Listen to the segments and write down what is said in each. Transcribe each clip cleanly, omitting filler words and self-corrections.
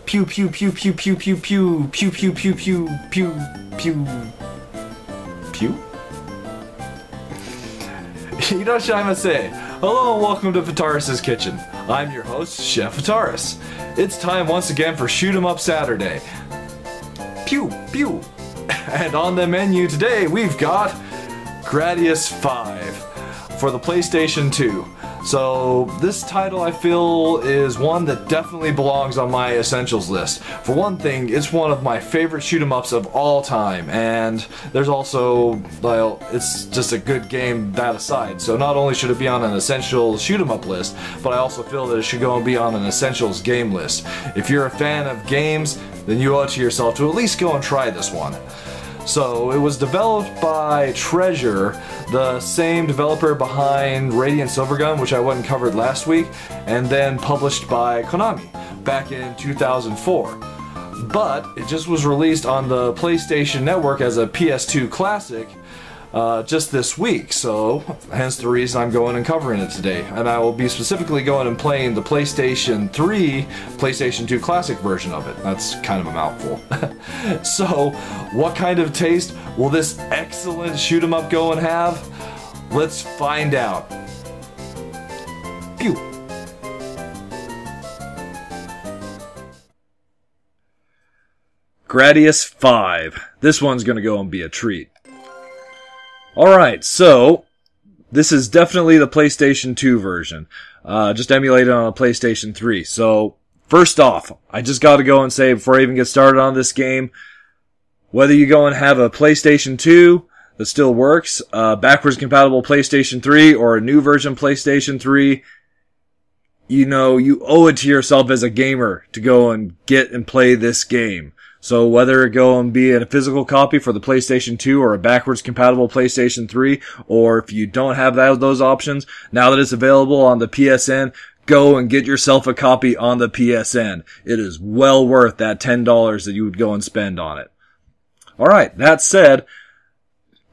Pew pew pew pew pew pew pew pew pew pew pew pew pew pew. Irashaimase. Hello and welcome to Fitaurus Kitchen. I'm your host, Chef Fitaurus. It's time once again for Shoot 'em Up Saturday. Pew pew. And on the menu today we've got Gradius V for the PlayStation 2. So this title I feel is one that definitely belongs on my essentials list. For one thing, it's one of my favorite shoot 'em ups of all time, and there's also, well, it's just a good game that aside. So not only should it be on an essentials shoot 'em up list, but I also feel that it should go and be on an essentials game list. If you're a fan of games, then you owe it to yourself to at least go and try this one. So it was developed by Treasure, the same developer behind Radiant Silvergun, which I went and covered last week, and then published by Konami back in 2004. But it just was released on the PlayStation Network as a PS2 classic just this week, so hence the reason I'm going and covering it today. And I will be specifically going and playing the PlayStation 3, PlayStation 2 Classic version of it. That's kind of a mouthful. So, what kind of taste will this excellent shoot 'em up go and have? Let's find out. Pew! Gradius V. This one's gonna go and be a treat. Alright, so this is definitely the PlayStation 2 version, just emulated on a PlayStation 3. So, first off, I just gotta go and say before I even get started on this game, whether you go and have a PlayStation 2 that still works, backwards compatible PlayStation 3, or a new version PlayStation 3, you know, you owe it to yourself as a gamer to go and get and play this game. So whether it go and be a physical copy for the PlayStation 2 or a backwards compatible PlayStation 3, or if you don't have those options, now that it's available on the PSN, go and get yourself a copy on the PSN. It is well worth that $10 that you would go and spend on it. Alright, that said,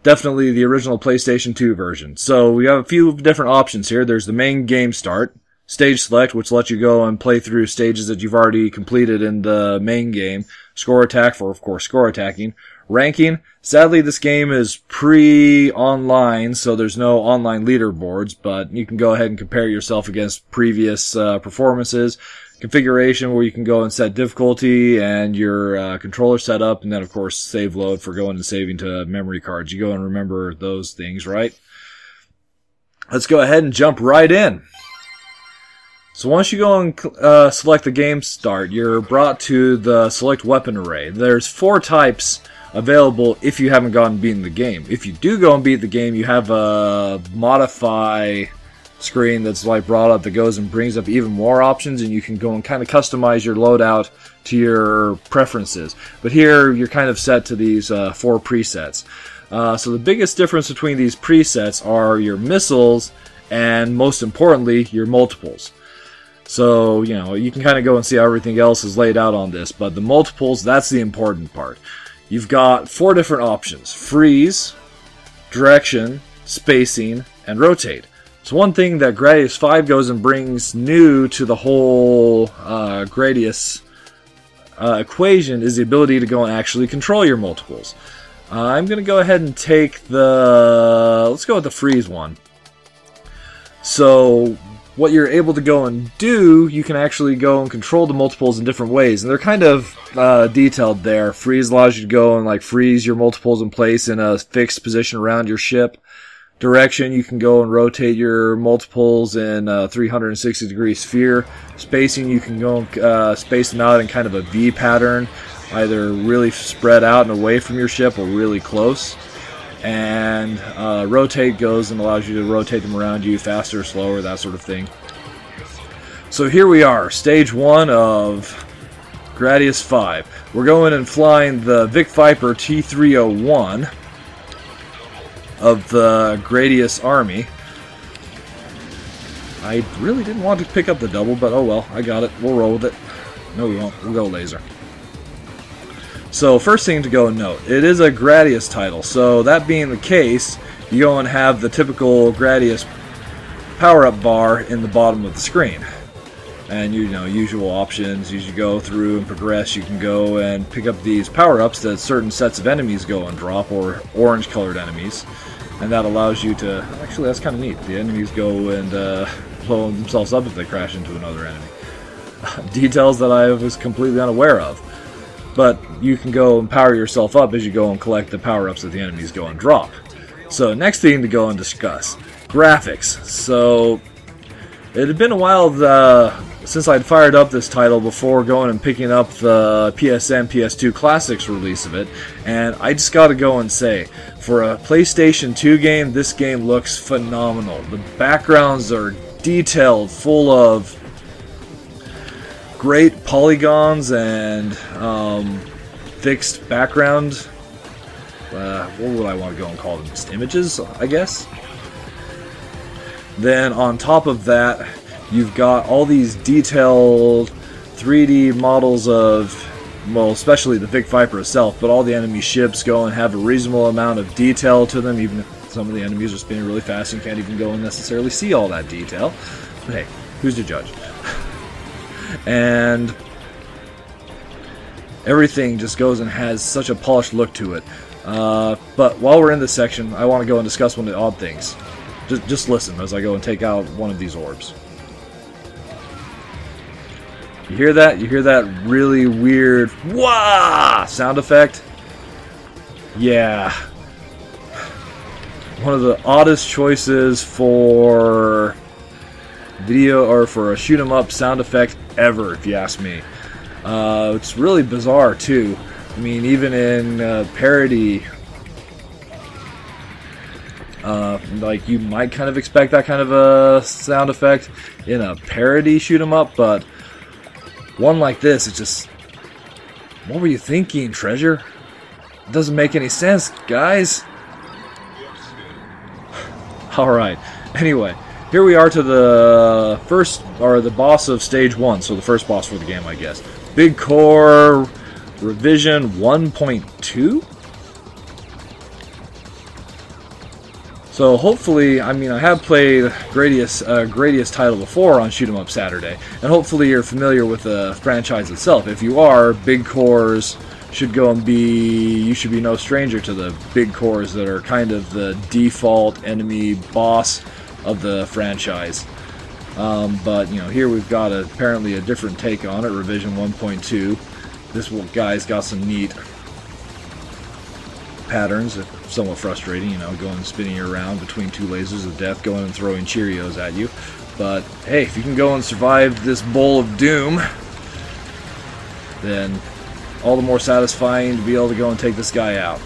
definitely the original PlayStation 2 version. So we have a few different options here. There's the main game start, stage select, which lets you go and play through stages that you've already completed in the main game. Score attack for, of course, score attacking. Ranking. Sadly, this game is pre-online, so there's no online leaderboards, but you can go ahead and compare yourself against previous performances. Configuration, where you can go and set difficulty and your controller setup, and then, of course, save load for going and saving to memory cards. You go and remember those things, right? Let's go ahead and jump right in. So once you go and select the game start, you're brought to the select weapon array. There's 4 types available if you haven't gone and beaten the game. If you do go and beat the game, you have a modify screen that's like brought up that goes and brings up even more options, and you can go and kind of customize your loadout to your preferences. But here you're kind of set to these 4 presets. So the biggest difference between these presets are your missiles and, most importantly, your multiples. So, you know, you can kind of go and see how everything else is laid out on this, but the multiples, that's the important part. You've got 4 different options: freeze, direction, spacing, and rotate. So one thing that Gradius V goes and brings new to the whole Gradius equation is the ability to go and actually control your multiples. I'm going to go ahead and take let's go with the freeze one. So what you're able to go and do, you can actually go and control the multiples in different ways, and they're kind of detailed there. Freeze allows you to go and like freeze your multiples in place in a fixed position around your ship. Direction, you can go and rotate your multiples in a 360-degree sphere. Spacing, you can go and space them out in kind of a V pattern, either really spread out and away from your ship or really close. And rotate goes and allows you to rotate them around you faster, slower, that sort of thing. So here we are, stage 1 of Gradius V. We're going and flying the Vic Viper T301 of the Gradius Army. I really didn't want to pick up the double, but oh well, I got it. We'll roll with it. No, we won't. We'll go laser. So first thing to go and note, it is a Gradius title, so that being the case, you go and have the typical Gradius power-up bar in the bottom of the screen. And you know, usual options, as you go through and progress, you can go and pick up these power-ups that certain sets of enemies go and drop, or orange-colored enemies. And that allows you to... Actually, that's kind of neat. The enemies go and blow themselves up if they crash into another enemy. Details that I was completely unaware of. But you can go and power yourself up as you go and collect the power-ups that the enemies go and drop. So, next thing to go and discuss. Graphics. So, it had been a while since I'd fired up this title before going and picking up the PSN PS2 Classics release of it, and I just gotta go and say, for a PlayStation 2 game, this game looks phenomenal. The backgrounds are detailed, full of great polygons and fixed background. What would I want to go and call them? Just images, I guess? Then on top of that, you've got all these detailed 3D models of, well, especially the Vic Viper itself, but all the enemy ships go and have a reasonable amount of detail to them, even if some of the enemies are spinning really fast and you can't even go and necessarily see all that detail. But hey, who's to judge? And everything just goes and has such a polished look to it. But while we're in this section, I want to go and discuss one of the odd things. Just listen as I go and take out one of these orbs. You hear that? You hear that really weird wah sound effect? Yeah. One of the oddest choices for video or for a shoot 'em up sound effect ever, if you ask me. It's really bizarre too. I mean, even in parody, like you might kind of expect that kind of a sound effect in a parody shoot 'em up, but one like this, it's just, what were you thinking, Treasure? It doesn't make any sense, guys. Alright, anyway, here we are to the first, or the boss of stage 1, so the first boss for the game, I guess. Big Core Revision 1.2? So hopefully, I mean, I have played Gradius title before on Shoot 'em Up Saturday, and hopefully you're familiar with the franchise itself. If you are, big cores should go and be, you should be no stranger to the big cores that are kind of the default enemy boss of the franchise. But, you know, here we've got apparently a different take on it, Revision 1.2. This guy's got some neat patterns, somewhat frustrating, you know, going spinning around between two lasers of death, going and throwing Cheerios at you. But hey, if you can go and survive this bowl of doom, then all the more satisfying to be able to go and take this guy out.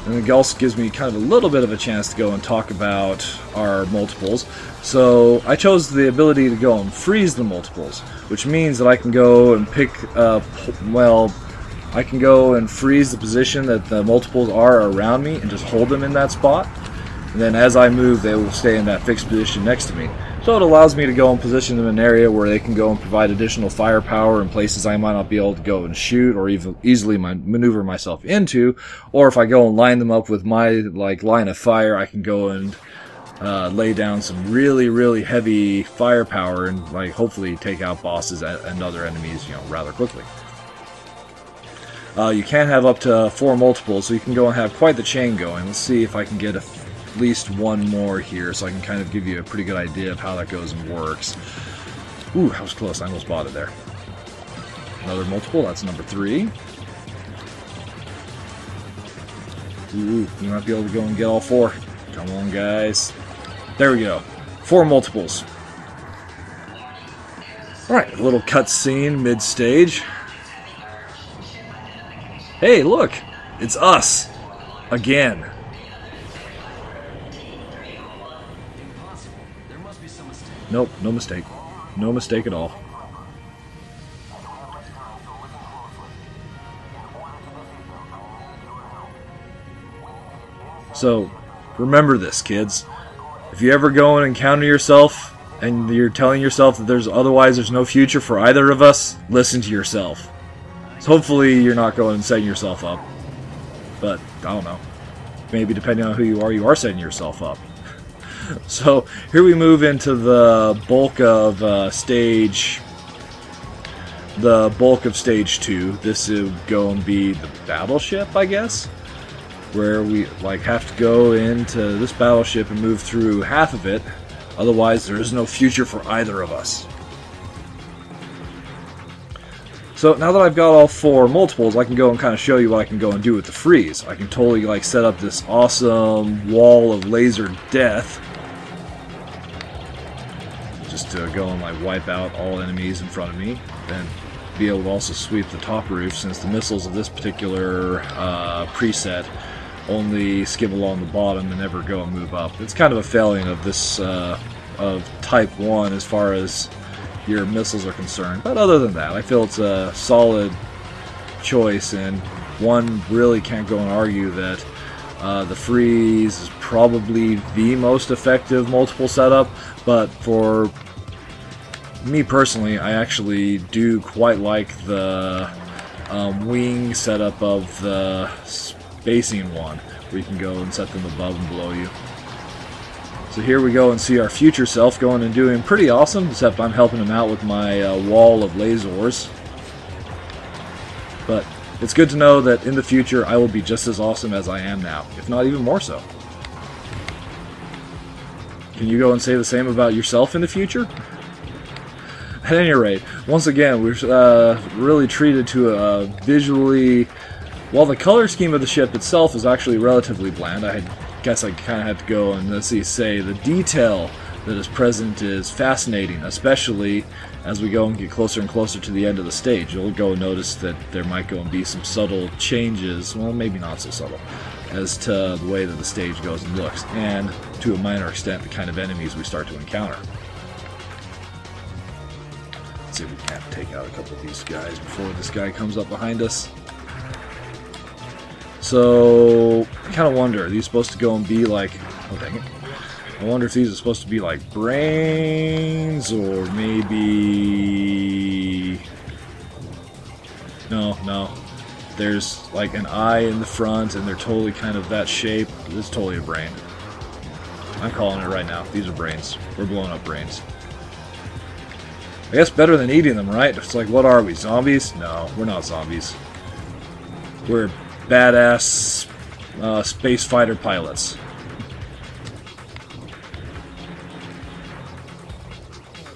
And it also gives me kind of a little bit of a chance to go and talk about our multiples. So I chose the ability to go and freeze the multiples, which means that I can go and pick up, well, I can go and freeze the position that the multiples are around me and just hold them in that spot. And then as I move, they will stay in that fixed position next to me. So it allows me to go and position them in an area where they can go and provide additional firepower in places I might not be able to go and shoot or even easily maneuver myself into. Or if I go and line them up with my line of fire, I can go and lay down some really, really heavy firepower and hopefully take out bosses and other enemies, you know, rather quickly. You can have up to 4 multiples, so you can go and have quite the chain going. Let's see if I can get at least one more here, so I can kind of give you a pretty good idea of how that goes and works. Ooh, that was close. I almost bought it there. Another multiple. That's number 3. Ooh, you might be able to go and get all 4. Come on, guys. There we go. 4 multiples. Alright, a little cutscene mid-stage. Hey, look! It's us! Again. Nope, no mistake. No mistake at all. So, remember this, kids. If you ever go and encounter yourself, and you're telling yourself that there's no future for either of us, listen to yourself. So hopefully you're not going and setting yourself up. But, I don't know. Maybe depending on who you are setting yourself up. So, here we move into the bulk of stage the bulk of Stage 2. This would go and be the battleship, I guess, where we like have to go into this battleship and move through half of it. Otherwise, there is no future for either of us. So now that I've got all 4 multiples, I can go and kind of show you what I can go and do with the freeze. I can totally like set up this awesome wall of laser death, just to go and like wipe out all enemies in front of me, then be able to also sweep the top roof, since the missiles of this particular preset only skim along the bottom and never go and move up. It's kind of a failing of this of Type 1 as far as your missiles are concerned, but other than that, I feel it's a solid choice, and one really can't go and argue that the freeze is probably the most effective multiple setup. But for me personally, I actually do quite like the wing setup of the spacing one, where you can go and set them above and below you. So here we go and see our future self going and doing pretty awesome, except I'm helping him out with my wall of lasers. But it's good to know that in the future I will be just as awesome as I am now, if not even more so. Can you go and say the same about yourself in the future? At any rate, once again, we're really treated to a visually... While the color scheme of the ship itself is actually relatively bland, I guess I kind of had to go and, let's see, say the detail that is present is fascinating, especially as we go and get closer and closer to the end of the stage. You'll go and notice that there might go and be some subtle changes, well, maybe not so subtle, as to the way that the stage goes and looks, and to a minor extent the kind of enemies we start to encounter. Let's see if we can't take out a couple of these guys before this guy comes up behind us. So, I kind of wonder, are these supposed to go and be like... Oh, dang it. I wonder if these are supposed to be like brains, or maybe... No. There's like an eye in the front, and they're totally kind of that shape. It's totally a brain. I'm calling it right now. These are brains. We're blowing up brains. I guess better than eating them, right? It's like, what are we, zombies? No, we're not zombies. We're badass space fighter pilots.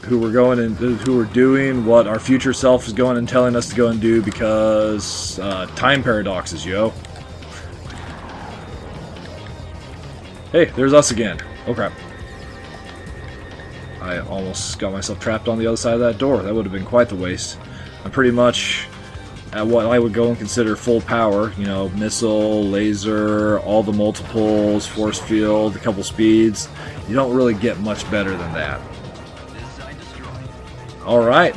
Who are doing what our future self is going and telling us to go and do, because time paradoxes, yo. Hey, there's us again. Oh crap. I almost got myself trapped on the other side of that door. That would have been quite the waste. I'm pretty much at what I would go and consider full power, you know, missile, laser, all the multiples, force field, a couple speeds. You don't really get much better than that. Alright,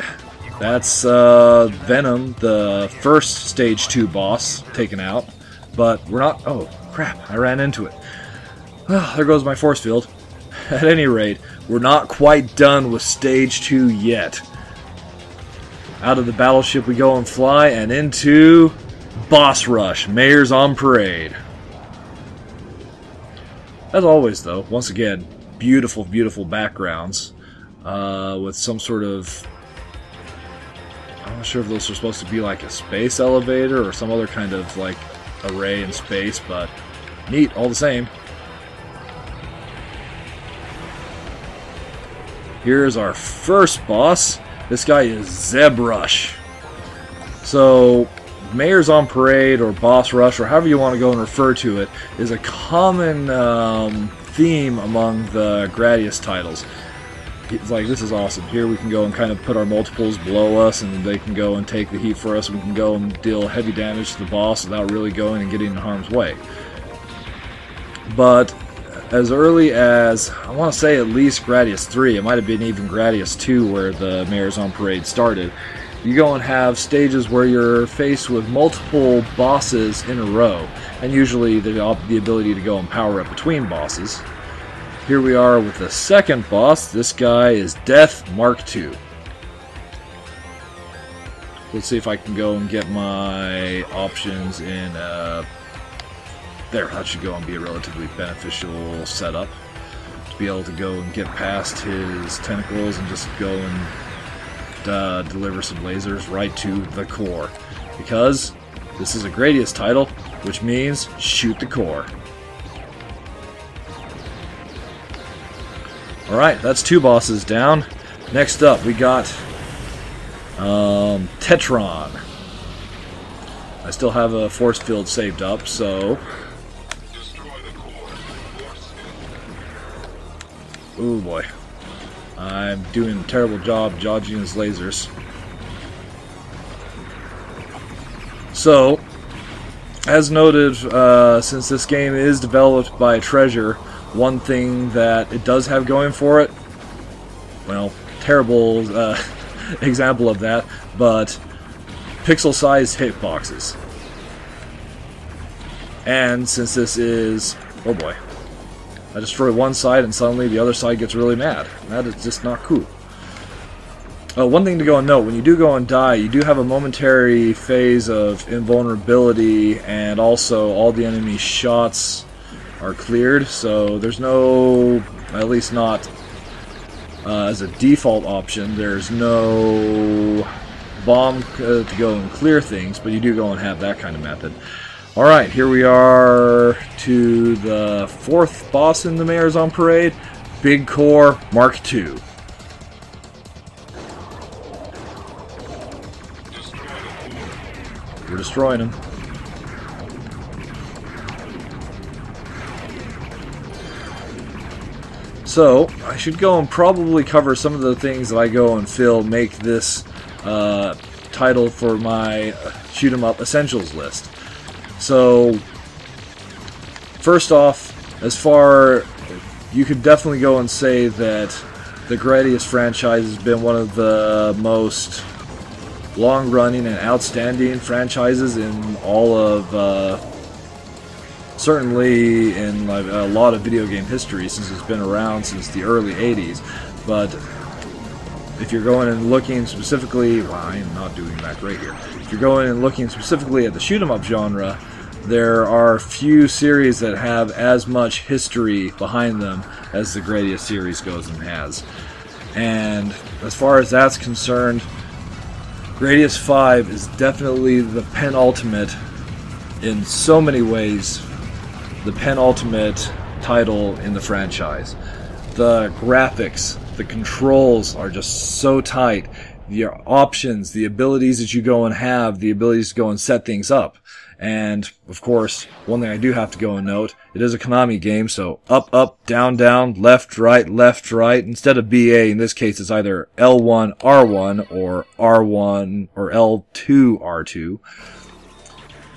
that's Venom, the first Stage 2 boss, taken out. But we're not... Oh, crap, I ran into it. Oh, there goes my force field. At any rate, we're not quite done with Stage 2 yet. Out of the battleship we go and fly, and into Boss Rush, Mayor's on Parade. As always, though, once again, beautiful, beautiful backgrounds with some sort of... I'm not sure if those are supposed to be like a space elevator or some other kind of like array in space, but neat all the same. Here's our first boss. This guy is Zebrush. So, Mayor's on Parade, or Boss Rush, or however you want to go and refer to it, is a common theme among the Gradius titles. It's like, this is awesome. Here we can go and kind of put our multiples below us, and they can go and take the heat for us. We can go and deal heavy damage to the boss without really going and getting in harm's way. But as early as, I want to say at least Gradius 3, it might have been even Gradius 2 where the Mayor's on Parade started, you go and have stages where you're faced with multiple bosses in a row, and usually the ability to go and power up between bosses. Here we are with the second boss. This guy is Death Mark II. Let's see if I can go and get my options in... There, that should go and be a relatively beneficial setup. To be able to go and get past his tentacles and just go and deliver some lasers right to the core. Because this is a Gradius title, which means shoot the core. Alright, that's 2 bosses down. Next up, we got Tetron. I still have a force field saved up, so... Ooh boy. I'm doing a terrible job dodging his lasers. So, as noted, since this game is developed by Treasure, one thing that it does have going for it, well, terrible example of that, but pixel-sized hitboxes. And since this is... oh boy. I destroy one side and suddenly the other side gets really mad. That is just not cool. One thing to go and note, when you do go and die, you do have a momentary phase of invulnerability, and also all the enemy shots are cleared, so there's no, at least not as a default option, there's no bomb to go and clear things, but you do go and have that kind of method. Alright, here we are to the 4th boss in the Mayor's on Parade, Big Core Mark II. We're destroying him. So, I should go and probably cover some of the things that I go and feel make this title for my Shoot 'em Up Essentials list. So, first off, you could definitely go and say that the Gradius franchise has been one of the most long-running and outstanding franchises in all of, certainly in a lot of video game history, since it's been around since the early 80s. But if you're going and looking specifically, well, I'm not doing that great here. If you're going and looking specifically at the shoot 'em up genre, there are few series that have as much history behind them as the Gradius series goes and has. And as far as that's concerned, Gradius V is definitely the penultimate, in so many ways, the penultimate title in the franchise. The graphics, the controls are just so tight. Your options, the abilities that you go and have, the abilities to go and set things up. And, of course, one thing I do have to go and note, it is a Konami game, so up, up, down, down, left, right, instead of BA, in this case it's either L1, R1, or R1, or L2, R2.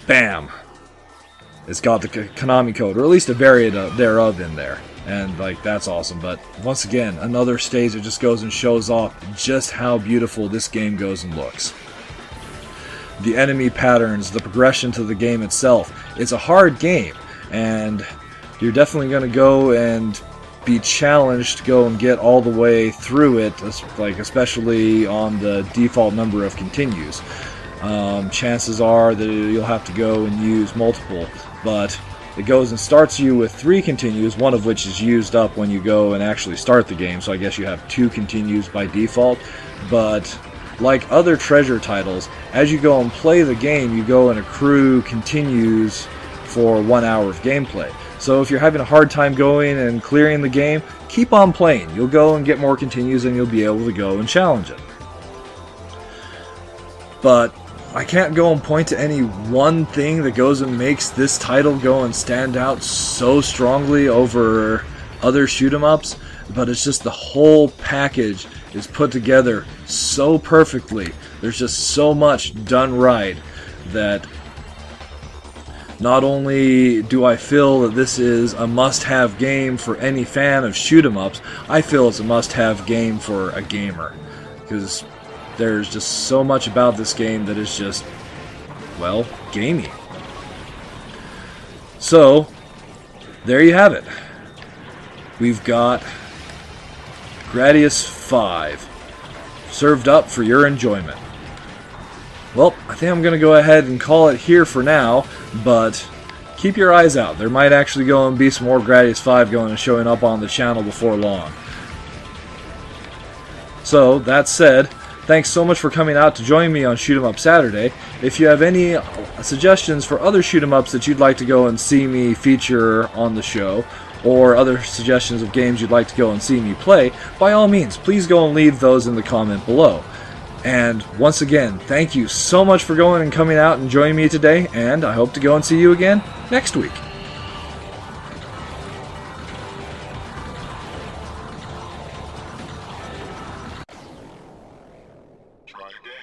Bam! It's got the Konami code, or at least a variant thereof in there. And, like, that's awesome. But, once again, another stage that just goes and shows off just how beautiful this game goes and looks. The enemy patterns, the progression to the game itself. It's a hard game, and you're definitely going to go and be challenged to go and get all the way through it, like especially on the default number of continues. Chances are that you'll have to go and use multiple, but it goes and starts you with 3 continues, one of which is used up when you go and actually start the game, so I guess you have 2 continues by default. But like other Treasure titles, as you go and play the game, you go and accrue continues for 1 hour of gameplay. So if you're having a hard time going and clearing the game, keep on playing. You'll go and get more continues and you'll be able to go and challenge it. But I can't go and point to any one thing that goes and makes this title go and stand out so strongly over other shoot 'em ups, but it's just the whole package is put together so perfectly. There's just so much done right that not only do I feel that this is a must-have game for any fan of shoot 'em ups, I feel it's a must-have game for a gamer, because there's just so much about this game that is just, well, gamey. So, there you have it. We've got Gradius V served up for your enjoyment. Well, I think I'm going to go ahead and call it here for now, but keep your eyes out. There might actually go and be some more Gradius V going and showing up on the channel before long. So, that said, Thanks so much for coming out to join me on Shoot 'em Up Saturday. If you have any suggestions for other shoot 'em ups that you'd like to go and see me feature on the show, or other suggestions of games you'd like to go and see me play, by all means, please go and leave those in the comment below. And once again, thank you so much for going and coming out and joining me today, and I hope to go and see you again next week. Try again.